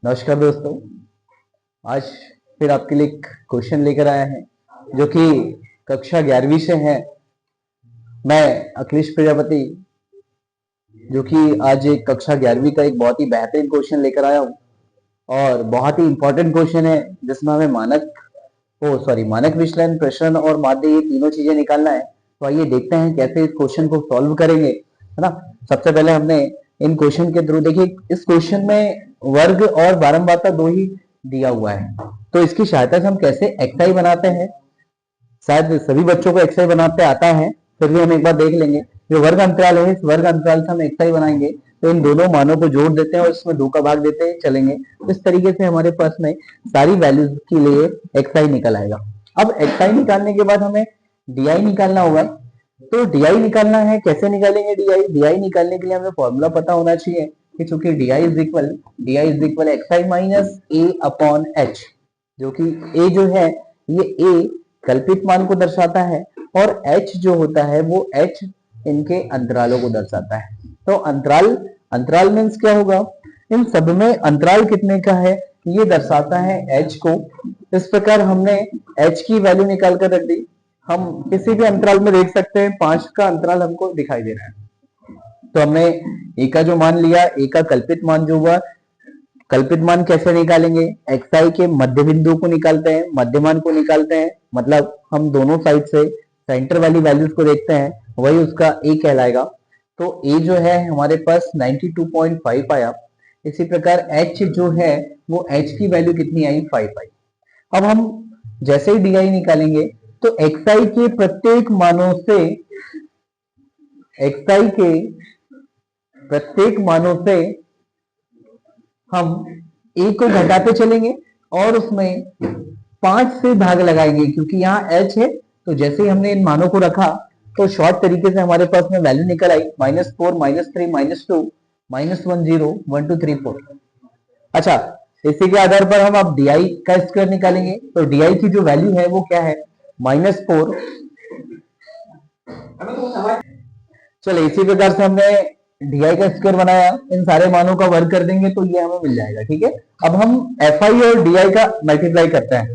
नमस्कार दोस्तों। आज फिर आपके लिए एक क्वेश्चन लेकर आया है जो कि कक्षा 11वीं से है। मैं अखिलेश प्रजापति जो कि आज एक कक्षा 11वीं का एक बहुत ही बेहतरीन क्वेश्चन लेकर आया हूँ और बहुत ही इंपॉर्टेंट क्वेश्चन है जिसमें हमें मानक विचलन, प्रश्न और माध्य ये तीनों चीजें निकालना है। तो आइए देखते हैं कैसे इस क्वेश्चन को सॉल्व करेंगे, है ना। सबसे पहले हमने इन क्वेश्चन के थ्रू देखिए, इस क्वेश्चन में वर्ग और बारंबारता दो ही दिया हुआ है, तो इसकी सहायता से हम कैसे एक्सआई बनाते हैं। शायद सभी बच्चों को एक्सआई बनाते आता है, फिर भी हम एक बार देख लेंगे। जो वर्ग अंतराल है, इस वर्ग अंतराल से हम एक्सआई बनाएंगे तो इन दोनों मानों को जोड़ देते हैं और इसमें 2 का भाग देते चलेंगे। इस तरीके से हमारे पास में सारी वैल्यूज के लिए एक्सआई निकल आएगा। अब एक्सआई निकालने के बाद हमें डीआई निकालना होगा। तो डीआई निकालना है, कैसे निकालेंगे डीआई निकालने के लिए हमें फॉर्मूला पता होना चाहिए कि चूंकि DI is equal XI minus A upon H, जो कि ए जो है ये ए कल्पित मान को दर्शाता है और एच जो होता है वो एच इनके अंतरालों को दर्शाता है। तो अंतराल मीन्स क्या होगा, इन सब में अंतराल कितने का है ये दर्शाता है एच को। इस प्रकार हमने एच की वैल्यू निकाल कर रख दी। हम किसी भी अंतराल में देख सकते हैं 5 का अंतराल हमको दिखाई दे रहा है, तो हमने ए का जो मान लिया, ए का कल्पित मान जो हुआ, कल्पित मान कैसे निकालेंगे, एक्सआई के मध्य बिंदु को निकालते हैं, मध्यमान को निकालते हैं, मतलब हम दोनों साइड से सेंटर वाली वैल्यूज को देखते हैं, वही उसका ए कहलाएगा। तो ए जो है हमारे पास 92.5 आया। इसी प्रकार एच जो है वो एच की वैल्यू कितनी आई, 5 आई। अब हम जैसे ही डीआई निकालेंगे तो एक्सआई के प्रत्येक मानों से हम ए को घटाते चलेंगे और उसमें 5 से भाग लगाएंगे, क्योंकि यहाँ एच है। तो जैसे ही हमने इन मानों को रखा तो शॉर्ट तरीके से हमारे पास में वैल्यू निकल आई -4, -3, -2, -1, 0, 1, 2, 3, 4। अच्छा, इसी के आधार पर हम अब डीआई का स्क्वायर निकालेंगे। तो डीआई की जो वैल्यू है वो क्या है, -4। चलो, इसी प्रकार से हमने डीआई का स्क्वायर बनाया, इन सारे मानों का वर्ग कर देंगे तो ये हमें मिल जाएगा। ठीक है, अब हम एफ आई और डीआई का मल्टीप्लाई करते हैं।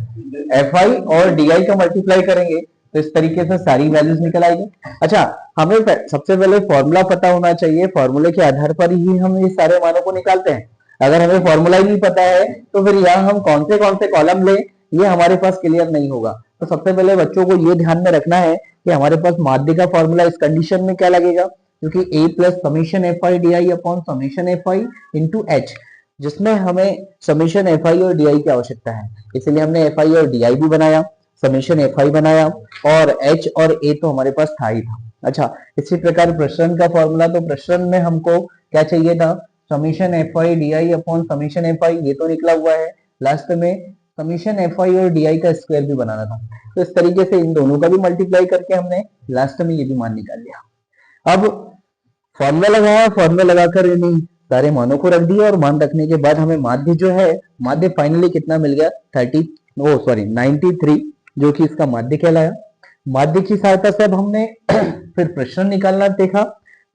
एफ आई और डीआई का मल्टीप्लाई करेंगे तो इस तरीके से सारी वैल्यूज निकल आएगी। अच्छा, हमें सबसे पहले फॉर्मूला पता होना चाहिए, फॉर्मूले के आधार पर ही हम ये सारे मानों को निकालते हैं। अगर हमें फॉर्मूला ही नहीं पता है तो फिर यहाँ हम कौन से कॉलम ले ये हमारे पास क्लियर नहीं होगा। तो सबसे पहले बच्चों को ये ध्यान में रखना है कि हमारे पास माध्य का फॉर्मूला इस कंडीशन में क्या लगेगा, क्योंकि a plus summation F I D I upon summation F I into H, जिसमें हमें समीशन एफ आई और डी आई की आवश्यकता है। इसलिए हमने एफ आई और डी आई भी बनाया, समीशन एफ आई बनाया और एच और ए तो हमारे पास था ही था। अच्छा, इसी प्रकार प्रश्न का फॉर्मूला, तो प्रश्न में हमको क्या चाहिए था, summation F I D I upon summation F I, ये तो निकला हुआ है। लास्ट में समीशन एफ आई और डी आई का स्क्वायर भी बनाना था। तो इस तरीके से इन दोनों का भी मल्टीप्लाई करके हमने लास्ट में ये भी मान निकाल लिया। अब फॉर्मूला लगाया, फॉर्मूला लगाकर इन सारे मानों को रख दिया और मान रखने के बाद हमें माध्य जो है, माध्य फाइनली कितना मिल गया, 93, जो कि इसका माध्य कहलाया। माध्य की सहायता से अब हमने फिर प्रश्न निकालना देखा।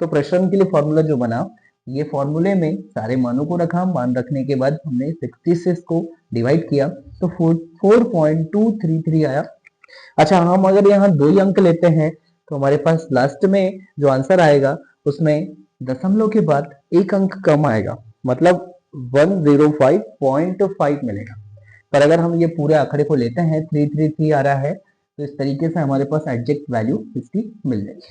तो प्रश्न के लिए फॉर्मूला जो बना, ये फॉर्मूले में सारे मानों को रखा, मान रखने के बाद हमने 66 को डिवाइड किया तो 4.233 आया। अच्छा, हम अगर यहाँ 2 ही अंक लेते हैं तो हमारे पास लास्ट में जो आंसर आएगा उसमें दशमलव के बाद 1 अंक कम आएगा, मतलब 105.5 मिलेगा। पर अगर हम ये पूरे आंकड़े को लेते हैं 333 आ रहा है, तो इस तरीके से हमारे पास एग्जैक्ट वैल्यू इसकी मिल जाएगी।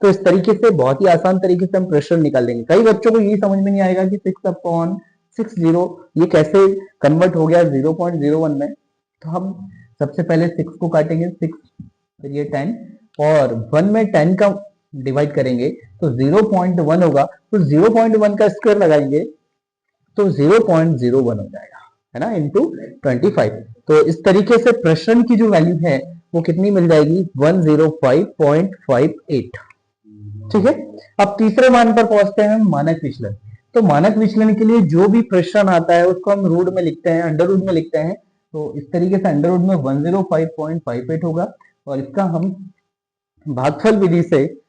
तो इस तरीके से बहुत ही आसान तरीके से हम प्रश्न निकाल लेंगे। कई बच्चों को ये समझ में नहीं आएगा कि 6/60 ये कैसे कन्वर्ट हो गया 0.01 में। तो हम सबसे पहले 6 को काटेंगे, 6 फिर ये 10 और 1 में 10 का डिवाइड करेंगे तो 0.1 होगा। तो 0.1 का स्क्वायर लगाएंगे तो 0.01 हो जाएगा, है ना, इंटू 25। तो इस तरीके से प्रश्न की जो वैल्यू है वो कितनी मिल जाएगी, 105.58। ठीक है, अब तीसरे मान पर पहुंचते हैं, मानक विचलन। तो मानक विचलन के लिए जो भी प्रश्न आता है उसको हम रूट में लिखते हैं, अंडर रूट में लिखते हैं। तो इस तरीके से अंडर रूट में 105.58 होगा और इसका हम भागफल विधि से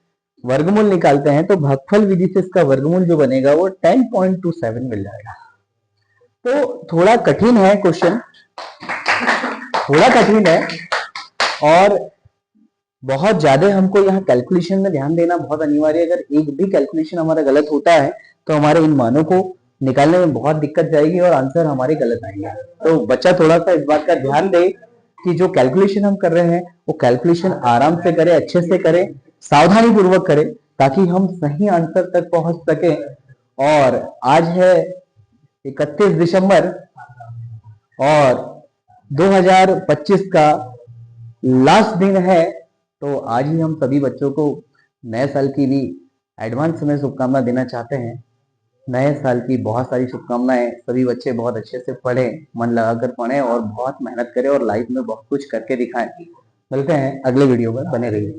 वर्गमूल निकालते हैं। तो भागफल विधि से इसका वर्गमूल जो बनेगा वो 10.27 मिल जाएगा। तो थोड़ा कठिन है क्वेश्चन, थोड़ा कठिन है, और बहुत ज्यादा हमको यहाँ कैलकुलेशन में ध्यान देना बहुत अनिवार्य है। अगर एक भी कैलकुलेशन हमारा गलत होता है तो हमारे इन मानों को निकालने में बहुत दिक्कत जाएगी और आंसर हमारे गलत आएंगे। तो बच्चा थोड़ा सा इस बात का ध्यान दे कि जो कैलकुलेशन हम कर रहे हैं वो कैलकुलेशन आराम से करें, अच्छे से करें, सावधानी पूर्वक करें, ताकि हम सही आंसर तक पहुंच सके। और आज है 31 दिसंबर और 2025 का लास्ट दिन है। तो आज ही हम सभी बच्चों को नए साल की भी एडवांस में शुभकामना देना चाहते हैं। नए साल की बहुत सारी शुभकामनाएं। सभी बच्चे बहुत अच्छे से पढ़ें, मन लगाकर पढ़ें और बहुत मेहनत करें और लाइफ में बहुत कुछ करके दिखाएं। मिलते हैं अगले वीडियो में, बने रहिए।